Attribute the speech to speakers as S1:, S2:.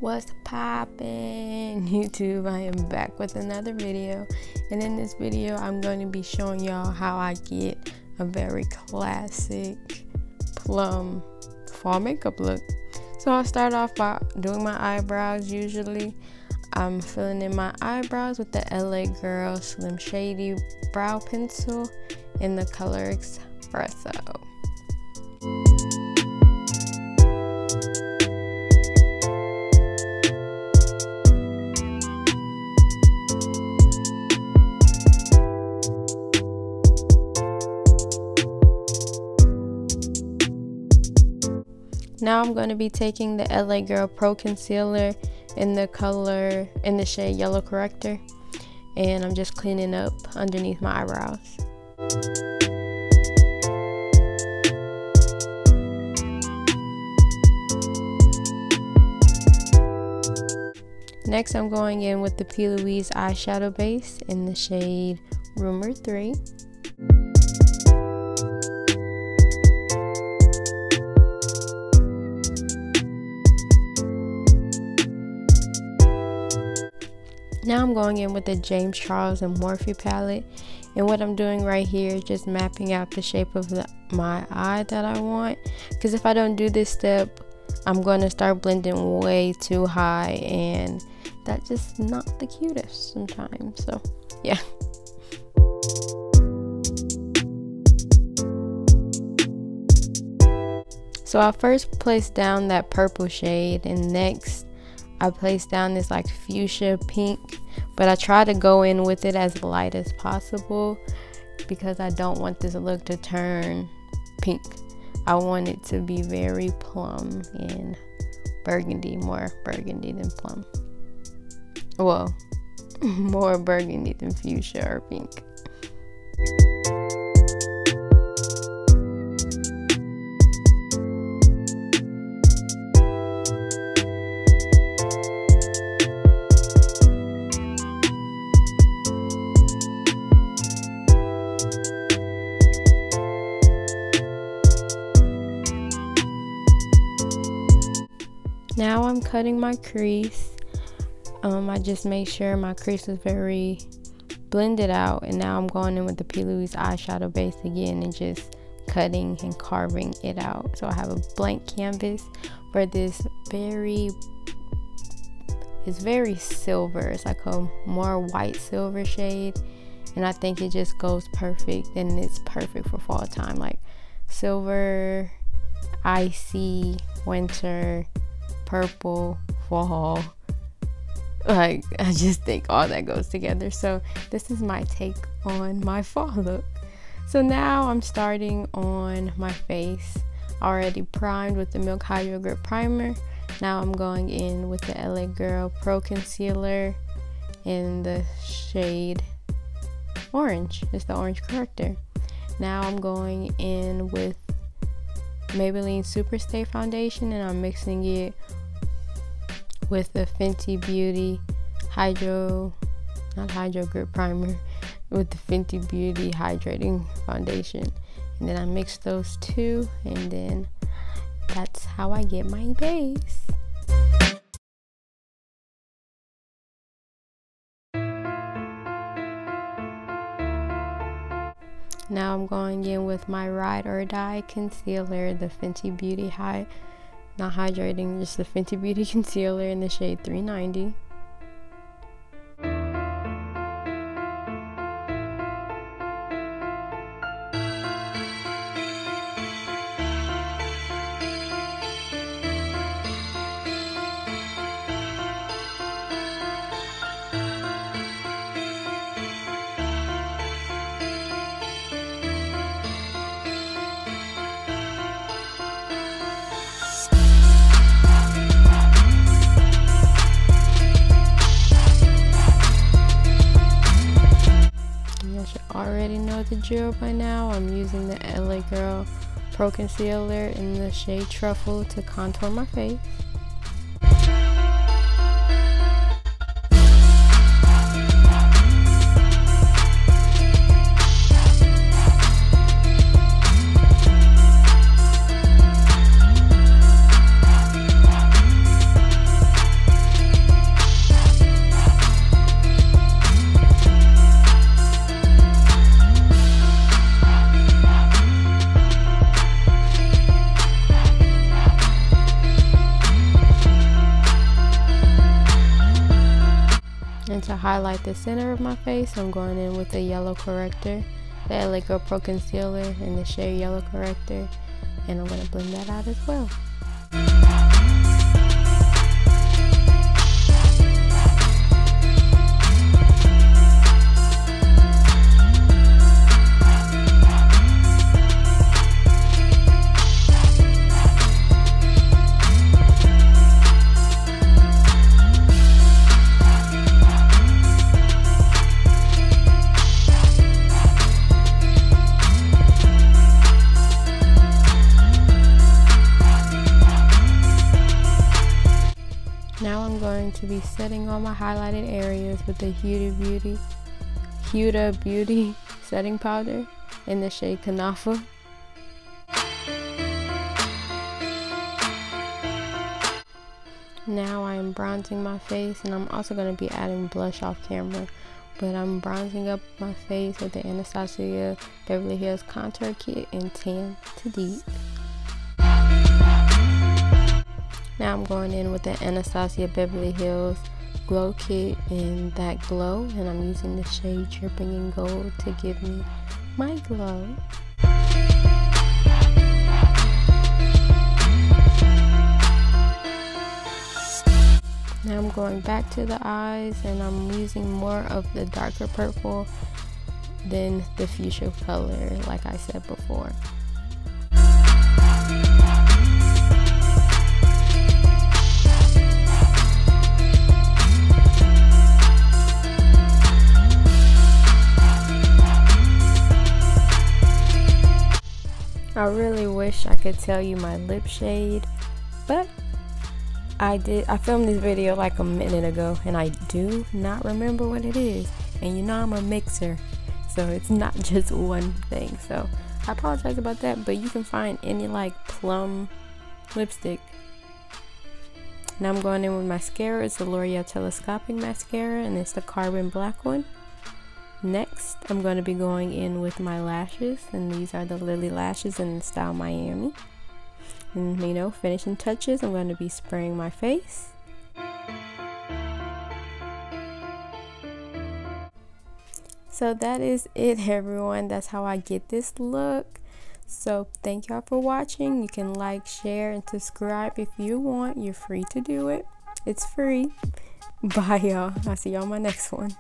S1: What's poppin', YouTube? I am back with another video, and in this video I'm going to be showing y'all how I get a very classic plum fall makeup look. So I'll start off by doing my eyebrows. Usually I'm filling in my eyebrows with the LA Girl Slim Shady brow pencil in the color Expresso. Now I'm going to be taking the LA Girl Pro Concealer in the shade Yellow Corrector, and I'm just cleaning up underneath my eyebrows. Next I'm going in with the Plouise eyeshadow base in the shade Rumor 3. Now I'm going in with the CharlesxMorphe palette, and what I'm doing right here is just mapping out the shape of my eye that I want, because if I don't do this step I'm going to start blending way too high, and that's just not the cutest sometimes. So yeah. So I first placed down that purple shade, and next I placed down this like fuchsia pink, but I try to go in with it as light as possible because I don't want this look to turn pink. I want it to be very plum and burgundy, more burgundy than plum. Well, more burgundy than fuchsia or pink. Now I'm cutting my crease. I just made sure my crease is very blended out, and now I'm going in with the Plouise eyeshadow base again and just cutting and carving it out. So I have a blank canvas for this it's very silver. It's like a more white silver shade, and I think it just goes perfect, and it's perfect for fall time, like silver, icy, winter, purple, fall. Like, I just think all that goes together. So this is my take on my fall look. So now I'm starting on my face, already primed with the Milk Hydro Grip Primer. Now I'm going in with the LA Girl Pro Concealer in the shade Orange. It's the Orange Corrector. Now I'm going in with Mayebeline Superstay foundation, and I'm mixing it with the Fenty Beauty Grip Primer with the Fenty Beauty Hydrating foundation, and then I mix those two, and then that's how I get my base. Now I'm going in with my Ride or Die concealer, the Fenty Beauty not hydrating, just the Fenty Beauty concealer in the shade 390. Already know the drill by now. I'm using the LA Girl Pro Concealer in the shade Truffle to contour my face. And to highlight the center of my face, I'm going in with the yellow corrector, the LA Girl Pro Concealer in the shade Yellow Corrector, and I'm going to blend that out as well. Now I'm going to be setting all my highlighted areas with the Huda Beauty setting powder in the shade Kunafa. Now I am bronzing my face, and I'm also going to be adding blush off camera, but I'm bronzing up my face with the Anastasia Beverly Hills Contour Kit in Tan to Deep. Now I'm going in with the Anastasia Beverly Hills Glow Kit in that glow, and I'm using the shade Dripping in Gold to give me my glow. Now I'm going back to the eyes, and I'm using more of the darker purple than the fuchsia color, like I said before. I really wish I could tell you my lip shade, but I filmed this video like a minute ago, and I do not remember what it is. And you know I'm a mixer, so it's not just one thing. So I apologize about that, but you can find any like plum lipstick. Now I'm going in with mascara. It's the L'Oreal Telescopic Mascara, and it's the Carbon Black one. Next, I'm going to be going in with my lashes, and these are the Lilly lashes in the style Miami. And you know, finishing touches, I'm going to be spraying my face. So that is it, everyone. That's how I get this look. So thank y'all for watching. You can like, share, and subscribe if you want. You're free to do it. It's free. Bye, y'all. I'll see y'all on my next one.